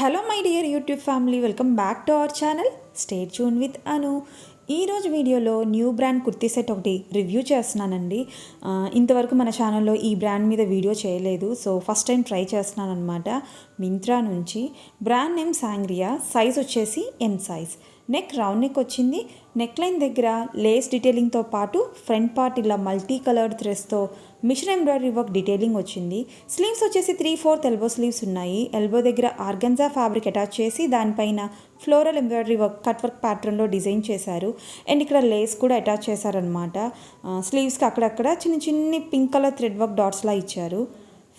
Hello my dear YouTube family, welcome back to our channel. Stay tune with Anu. ఈరోజు వీడియోలో new brand kurti set ఒకటి review చేస్తున్నానండి. ఇంతవరకు మన ఛానల్లో ఈ బ్రాండ్ మీద వీడియో చేయలేదు, సో ఫస్ట్ టైం ట్రై చేస్తున్నాను అనమాట. మింత్రా నుంచి. బ్రాండ్ నేమ్ సాంగ్రియా, సైజ్ వచ్చేసి M size. Neck round neck వచ్చింది. నెక్ లైన్ దగ్గర లేస్ డీటెయిలింగ్తో పాటు ఫ్రంట్ పార్ట్ ఇలా మల్టీ కలర్డ్ థ్రెడ్స్తో మిషన్ ఎంబ్రాయిడరీ వర్క్ డీటెయిలింగ్ వచ్చింది. స్లీవ్స్ వచ్చేసి 3/4 ఎల్బో స్లీవ్స్ ఉన్నాయి. ఎల్బో దగ్గర ఆర్గన్జా ఫ్యాబ్రిక్ అటాచ్ చేసి దానిపైన floral embroidery work cut work ప్యాటర్న్లో డిజైన్ చేశారు. అండ్ ఇక్కడ లేస్ కూడా అటాచ్ చేశారనమాట. స్లీవ్స్కి అక్కడక్కడ చిన్న చిన్ని పింక్ కలర్ థ్రెడ్ వర్క్ డాట్స్లా ఇచ్చారు.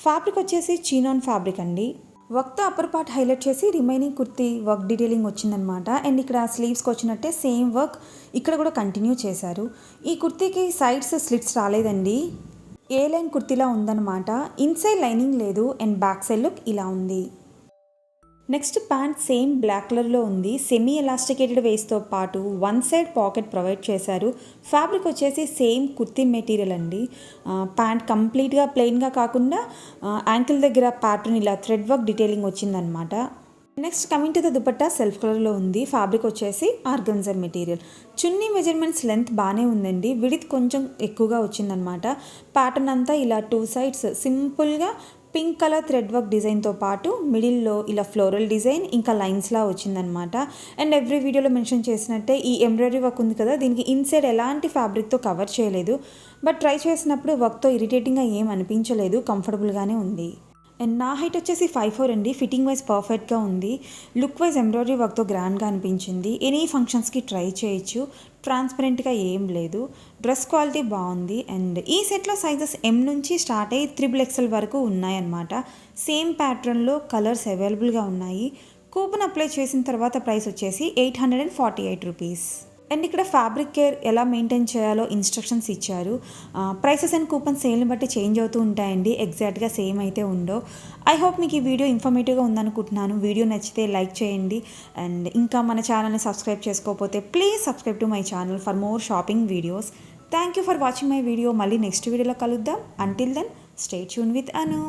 ఫ్యాబ్రిక్ వచ్చేసి చీనాన్ ఫ్యాబ్రిక్ అండి. వర్క్తో అప్పర్ పార్ట్ హైలైట్ చేసి రిమైనింగ్ కుర్తీ వర్క్ డీటెయిలింగ్ వచ్చిందనమాట. అండ్ ఇక్కడ స్లీవ్స్కి వచ్చినట్టే సేమ్ వర్క్ ఇక్కడ కూడా కంటిన్యూ చేశారు. ఈ కుర్తీకి సైడ్స్ స్లిట్స్ రాలేదండి, ఏ లైన్ కుర్తీలా ఉందన్నమాట. ఇన్సైడ్ లైనింగ్ లేదు అండ్ బ్యాక్ సైడ్ లుక్ ఇలా ఉంది. నెక్స్ట్ ప్యాంట్ సేమ్ బ్లాక్ కలర్లో ఉంది. సెమీ ఎలాస్టికేటెడ్ వేస్తో పాటు వన్ సైడ్ పాకెట్ ప్రొవైడ్ చేశారు. ఫ్యాబ్రిక్ వచ్చేసి సేమ్ కుర్తీ మెటీరియల్ అండి. ప్యాంట్ కంప్లీట్గా ప్లెయిన్గా కాకుండా యాంకిల్ దగ్గర ప్యాటర్న్ ఇలా థ్రెడ్ వర్క్ డీటెయిలింగ్ వచ్చిందనమాట. Next coming to the dupatta self కలర్లో ఉంది. ఫ్యాబ్రిక్ వచ్చేసి ఆర్గన్జా మెటీరియల్. చున్నీ మెజర్మెంట్స్ లెంత్ బాగానే ఉందండి, విడ్త్ కొంచెం ఎక్కువగా వచ్చిందనమాట. ప్యాటర్న్ అంతా ఇలా టూ సైడ్స్ సింపుల్గా పింక్ కలర్ థ్రెడ్ వర్క్ డిజైన్తో పాటు మిడిల్లో ఇలా ఫ్లోరల్ డిజైన్ ఇంకా లైన్స్లా వచ్చిందనమాట. అండ్ ఎవ్రీ వీడియోలో మెన్షన్ చేసినట్టే ఈ ఎంబ్రాయిడరీ వర్క్ ఉంది కదా, దీనికి ఇన్సైడ్ ఎలాంటి ఫ్యాబ్రిక్తో కవర్ చేయలేదు. బట్ ట్రై చేసినప్పుడు వర్క్తో ఇరిటేటింగ్గా ఏం అనిపించలేదు, కంఫర్టబుల్గానే ఉంది. అండ్ నా హైట్ వచ్చేసి 5'4" అండి. ఫిట్టింగ్ వైజ్ పర్ఫెక్ట్గా ఉంది. లుక్ వైజ్ ఎంబ్రాయిడరీ వర్క్తో గ్రాండ్గా అనిపించింది. ఎనీ ఫంక్షన్స్కి ట్రై చేయొచ్చు. ట్రాన్స్పరెంట్గా ఏం లేదు. డ్రెస్ క్వాలిటీ బాగుంది. అండ్ ఈ సెట్లో సైజెస్ ఎం నుంచి స్టార్ట్ అయ్యి XXL వరకు ఉన్నాయన్నమాట. సేమ్ ప్యాటర్న్లో కలర్స్ అవైలబుల్గా ఉన్నాయి. కూపన్ అప్లై చేసిన తర్వాత ప్రైస్ వచ్చేసి 848 రూపీస్. అండ్ ఇక్కడ ఫ్యాబ్రిక్ కేర్ ఎలా మెయింటైన్ చేయాలో ఇన్స్ట్రక్షన్స్ ఇచ్చారు. ప్రైసెస్ అండ్ కూపన్ సేల్ని బట్టి చేంజ్ అవుతూ ఉంటాయండి, ఎగ్జాక్ట్గా సేమ్ అయితే ఉండవు. ఐ హోప్ మీకు ఈ వీడియో ఇన్ఫర్మేటివ్గా ఉందనుకుంటున్నాను. వీడియో నచ్చితే లైక్ చేయండి. అండ్ ఇంకా మన ఛానల్ని సబ్స్క్రైబ్ చేసుకోకపోతే please subscribe to my channel for more shopping videos. Thank you for watching my video. మళ్ళీ నెక్స్ట్ వీడియోలో కలుద్దాం. Until then stay tune with Anu.